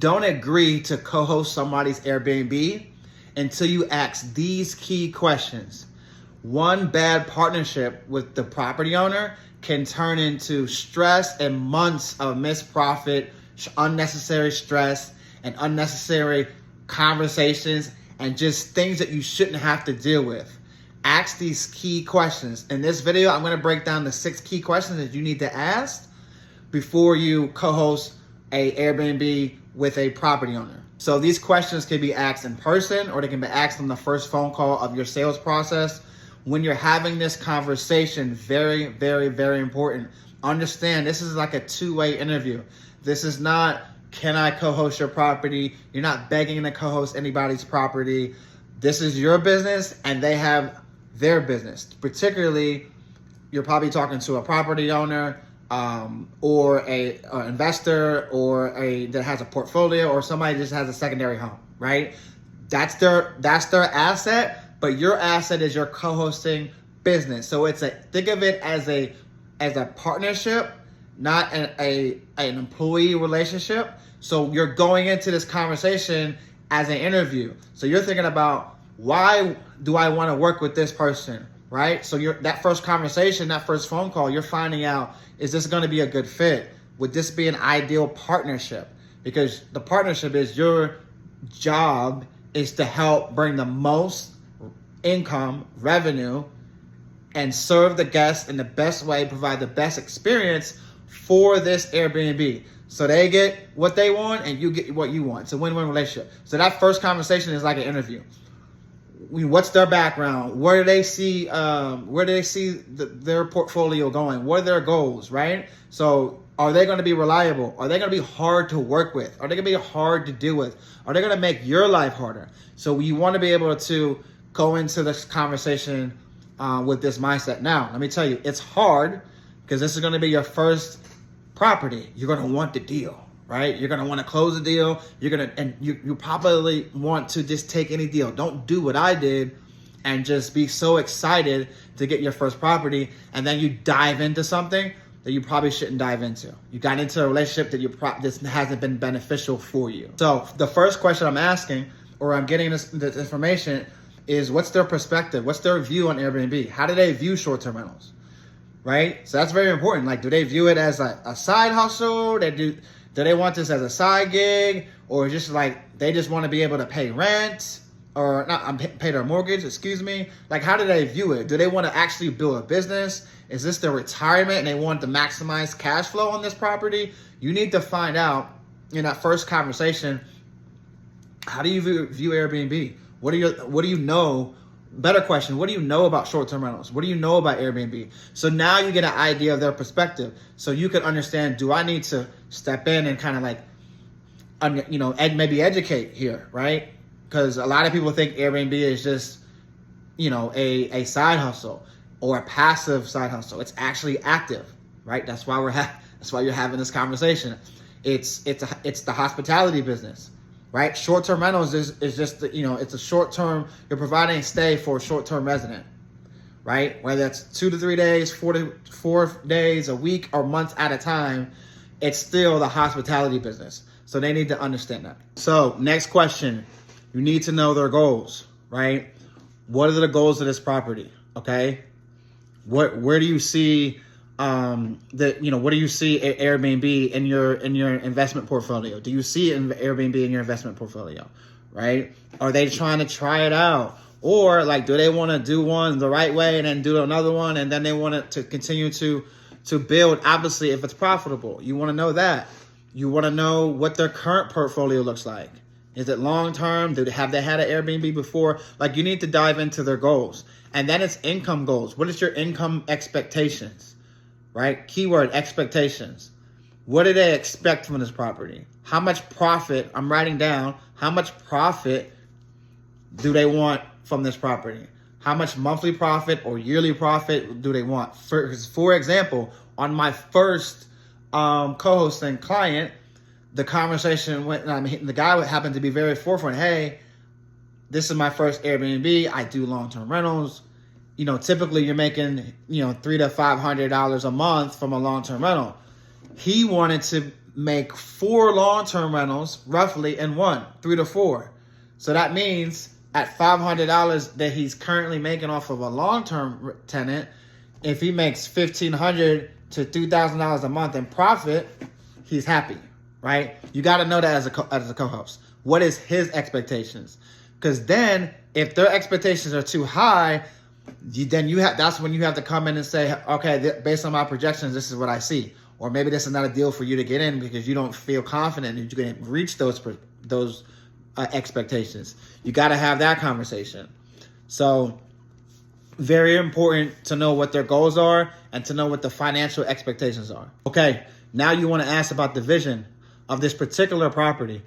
don't agree to co-host somebody's Airbnb until you ask these key questions. One bad partnership with the property owner can turn into stress and months of missed profit, unnecessary stress, and unnecessary conversations, and just things that you shouldn't have to deal with. Ask these key questions. In this video, I'm going to break down the 6 key questions that you need to ask before you co-host a Airbnb with a property owner. So these questions can be asked in person, or they can be asked on the first phone call of your sales process. When you're having this conversation, very, very, very important. Understand, this is like a two-way interview. This is not, can I co-host your property? You're not begging to co-host anybody's property. This is your business and they have their business. Particularly, you're probably talking to a property owner or an investor or that has a portfolio, or somebody just has a secondary home, right? That's their asset, but your asset is your co-hosting business. So think of it as a partnership, not an employee relationship. So you're going into this conversation as an interview. So you're thinking about, why do I want to work with this person, right? So that first conversation, that first phone call, you're finding out, is this going to be a good fit? Would this be an ideal partnership? Because the partnership is, your job is to help bring the most income, revenue, and serve the guests in the best way, provide the best experience for this Airbnb. So they get what they want and you get what you want. It's a win-win relationship. So that first conversation is like an interview. What's their background? Where do they see their portfolio going? What are their goals, right? So are they going to be reliable? Are they going to be hard to work with? Are they going to be hard to deal with? Are they going to make your life harder? So you want to be able to go into this conversation with this mindset. Now, let me tell you, it's hard because this is going to be your first property. You're going to want the deal, right? You're going to want to close the deal. You probably want to just take any deal. Don't do what I did and just be so excited to get your first property, and then you dive into something that you probably shouldn't dive into. You got into a relationship that this hasn't been beneficial for you. So the first question I'm asking, or I'm getting this information, is what's their perspective? What's their view on Airbnb? How do they view short-term rentals, right? So that's very important. Like, do they view it as a side hustle? Do they want this as a side gig, or just like they just want to be able to pay rent, or not pay their mortgage, excuse me? Like, how do they view it? Do they want to actually build a business? Is this their retirement and they want to maximize cash flow on this property? You need to find out in that first conversation, how do you view Airbnb? What do you know? Better question, what do you know about short-term rentals? What do you know about Airbnb? So now you get an idea of their perspective. So you can understand, do I need to step in and kind of like, maybe educate here, right? Because a lot of people think Airbnb is just, a side hustle or a passive side hustle. It's actually active, right? That's why you're having this conversation. It's the hospitality business. Right? Short-term rentals is just, it's a short-term, you're providing a stay for a short-term resident, right? Whether that's 2 to 3 days, 4 to 4 days, a week, or months at a time, it's still the hospitality business. So they need to understand that. So next question, you need to know their goals, right? What are the goals of this property? Okay. Where do you see what do you see Airbnb in your investment portfolio? Do you see Airbnb in your investment portfolio, right? Are they trying to try it out? Or like, do they want to do one the right way and then do another one, and then they want it to continue to build? Obviously, if it's profitable, you want to know that. You want to know what their current portfolio looks like. Is it long-term? Have they had an Airbnb before? Like, you need to dive into their goals. And then it's income goals. What is your income expectations? Right? Keyword, expectations. What do they expect from this property? How much profit, I'm writing down, how much profit do they want from this property? How much monthly profit or yearly profit do they want? For example, on my first co-hosting client, the conversation went, the guy happened to be very forefront. Hey, this is my first Airbnb. I do long-term rentals. Typically you're making, $300 to $500 a month from a long-term rental. He wanted to make 4 long-term rentals roughly in 3 to 4. So that means at $500 that he's currently making off of a long-term tenant, if he makes $1,500 to $2,000 a month in profit, he's happy, right? You got to know that as a co-host. What is his expectations? Because then if their expectations are too high, that's when you have to come in and say, okay, based on my projections, this is what I see. Or maybe this is not a deal for you to get in because you don't feel confident that you can reach those expectations. You got to have that conversation. So very important to know what their goals are and to know what the financial expectations are. Okay, now you want to ask about the vision of this particular property.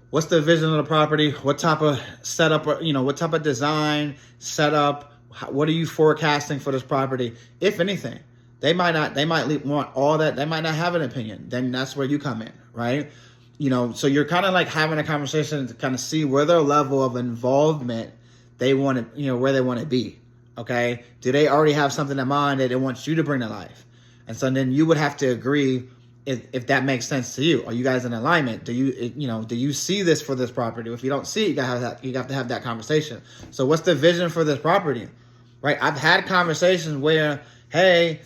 What's the vision of the property? What type of setup, what type of design, setup, what are you forecasting for this property? If anything, they might want all that. They might not have an opinion. Then that's where you come in, right? So you're kind of like having a conversation to kind of see where their level of involvement they want to, where they want to be. Okay. Do they already have something in mind that they want you to bring to life? And so then you would have to agree if that makes sense to you. Are you guys in alignment? Do you see this for this property? If you don't see it, you have to have that conversation. So what's the vision for this property? Right. I've had conversations where, hey,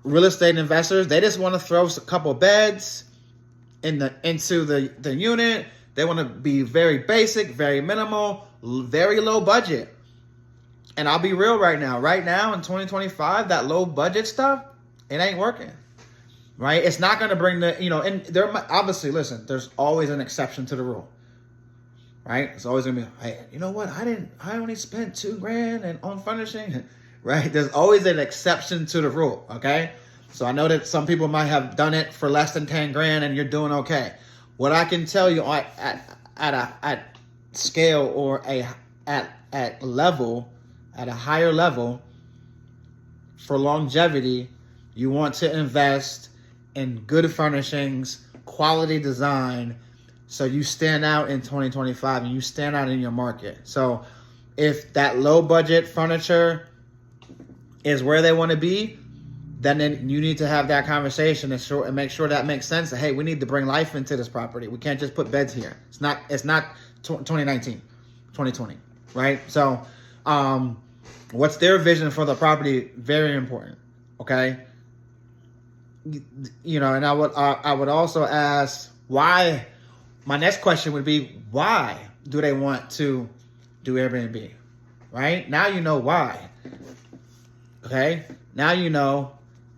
real estate investors, they just want to throw a couple beds into the unit. They want to be very basic, very minimal, very low budget. And I'll be real right now. Right now in 2025, that low budget stuff, it ain't working. Right? It's not going to bring and there obviously, listen, there's always an exception to the rule. Right? It's always going to be, hey, you know what? I only spent $2,000 on furnishing. Right? There's always an exception to the rule. Okay? So I know that some people might have done it for less than $10,000 and you're doing okay. What I can tell you at scale or at level, at a higher level, for longevity, you want to invest in good furnishings, quality design, so you stand out in 2025 and you stand out in your market. So if that low budget furniture is where they want to be, then you need to have that conversation and make sure that makes sense. Hey, we need to bring life into this property. We can't just put beds here. It's not 2019, 2020, right? So what's their vision for the property? Very important. Okay. And I would also ask why. My next question would be, why do they want to do Airbnb? Right? Now you know why. Okay? Now you know,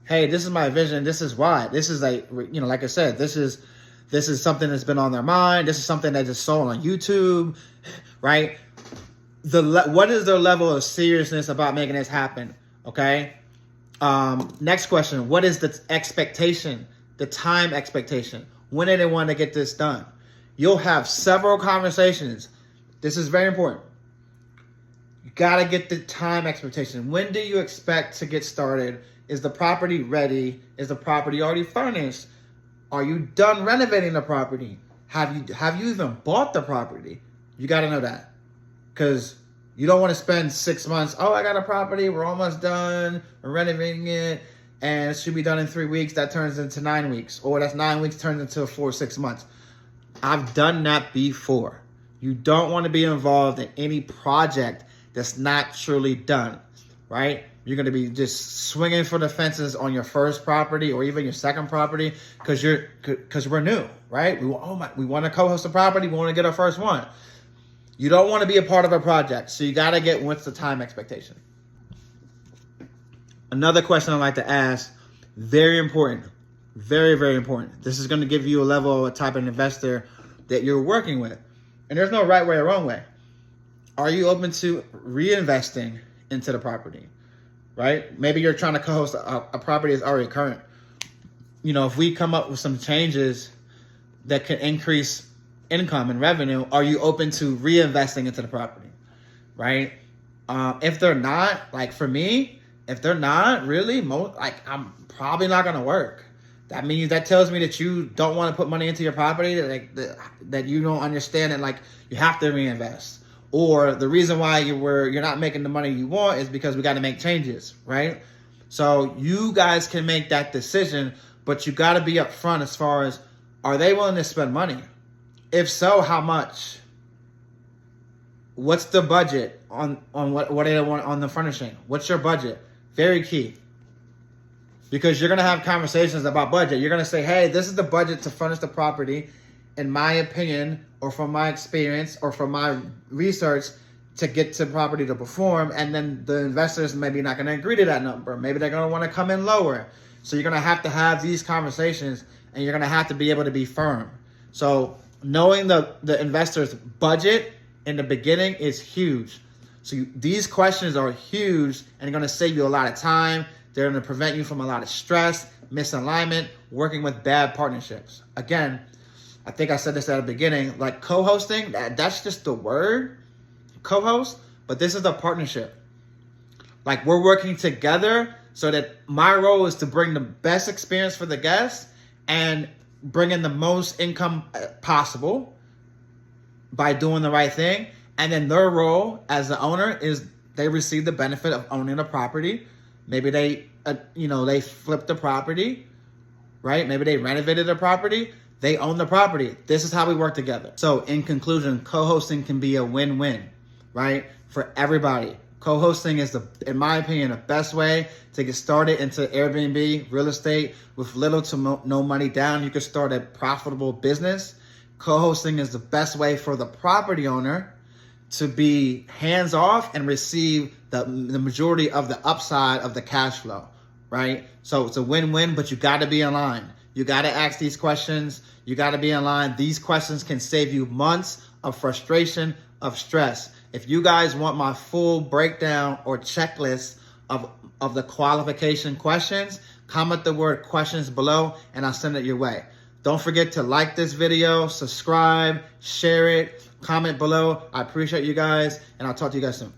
hey, this is my vision. This is why. This is like I said, this is something that's been on their mind. This is something they just saw on YouTube, right? What is their level of seriousness about making this happen? Okay. Next question. What is the expectation, the time expectation? When do they want to get this done? You'll have several conversations. This is very important. You got to get the time expectation. When do you expect to get started? Is the property ready? Is the property already furnished? Are you done renovating the property? Have you even bought the property? You got to know that. Because you don't want to spend 6 months. Oh, I got a property. We're almost done. We're renovating it. And it should be done in 3 weeks. That turns into 9 weeks. Or that's 9 weeks turns into 4 or 6 months. I've done that before. You don't want to be involved in any project that's not truly done, right? You're going to be just swinging for the fences on your first property or even your second property because we're new, right? We want to co-host a property. We want to get our first one. You don't want to be a part of a project. So you got to get what's the time expectation. Another question I like to ask, very important, very, very important. This is going to give you a level of type of investor that you're working with. And there's no right way or wrong way. Are you open to reinvesting into the property, right? Maybe you're trying to co-host a property that's already current. If we come up with some changes that can increase income and revenue, are you open to reinvesting into the property, right? If they're not, like for me, if they're not really, I'm probably not going to work. That tells me that you don't want to put money into your property, that you don't understand that you have to reinvest. Or the reason why you're not making the money you want is because we got to make changes, right? So you guys can make that decision, But you got to be upfront as far as, are they willing to spend money? If so, how much? What's the budget on what they want on the furnishing? What's your budget? Very key. Because you're going to have conversations about budget. You're going to say, hey, this is the budget to furnish the property, in my opinion, or from my experience, or from my research, to get the property to perform. And then the investors maybe not going to agree to that number. Maybe they're going to want to come in lower. So you're going to have these conversations, and you're going to have to be able to be firm. So knowing the investor's budget in the beginning is huge. So these questions are huge, and they're going to save you a lot of time. They're going to prevent you from a lot of stress, misalignment, working with bad partnerships. Again, I think I said this at the beginning, like co-hosting, that's just the word, co-host, but this is a partnership. Like, we're working together so that my role is to bring the best experience for the guests and bring in the most income possible by doing the right thing. And then their role as the owner is they receive the benefit of owning the property. Maybe they flipped the property, right? Maybe they renovated the property. They own the property. This is how we work together. So in conclusion, co-hosting can be a win-win, right? For everybody. Co-hosting is, in my opinion, the best way to get started into Airbnb, real estate, with little to no money down. You can start a profitable business. Co-hosting is the best way for the property owner to be hands-off and receive the majority of the upside of the cash flow, right? So it's a win-win, but you got to be in line. You got to ask these questions. You got to be in line. These questions can save you months of frustration, of stress. If you guys want my full breakdown or checklist of the qualification questions, comment the word questions below and I'll send it your way. Don't forget to like this video, subscribe, share it, comment below. I appreciate you guys, and I'll talk to you guys soon.